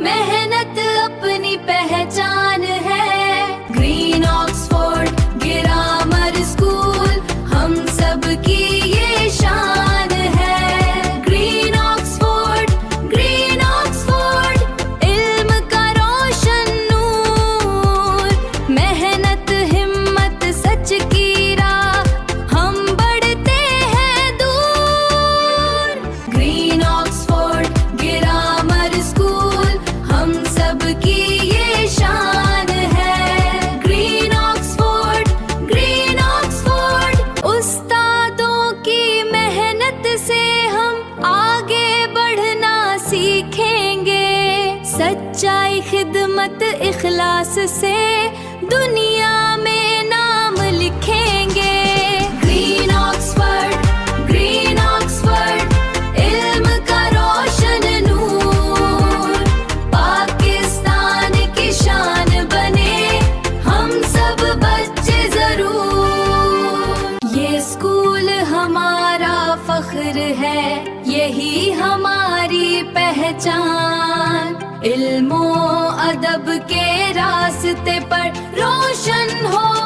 मेहनत अपनी पहचान है। ग्रीन ऑक्सफोर्ड ग्रामर स्कूल हम सब की ये शान है। ग्रीन ऑक्सफोर्ड, ग्रीन ऑक्सफोर्ड इल्म का रोशन नूर। मेहनत हिम्मत सच की राह हम बढ़ते हैं दूर। ग्रीन ऑक्सफोर्ड ग्रामर स्कूल हम सब की ये शान है। ग्रीन ऑक्सफोर्ड, ग्रीन ऑक्सफोर्ड उस्तादों की मेहनत से हम आगे बढ़ना सीखेंगे। सच्चाई खिदमत इखलास से दुनिया में नाम लिखेंगे। ग्रीन ऑक्सफोर्ड, ग्रीन ऑक्सफोर्ड इल्म का रोशन नूर। पाकिस्तान की शान बने हम सब बच्चे जरूर। ये स्कूल हमारा फख्र है, यही हमारी पहचान। इल्मो अदब के रास्ते पर रोशन हो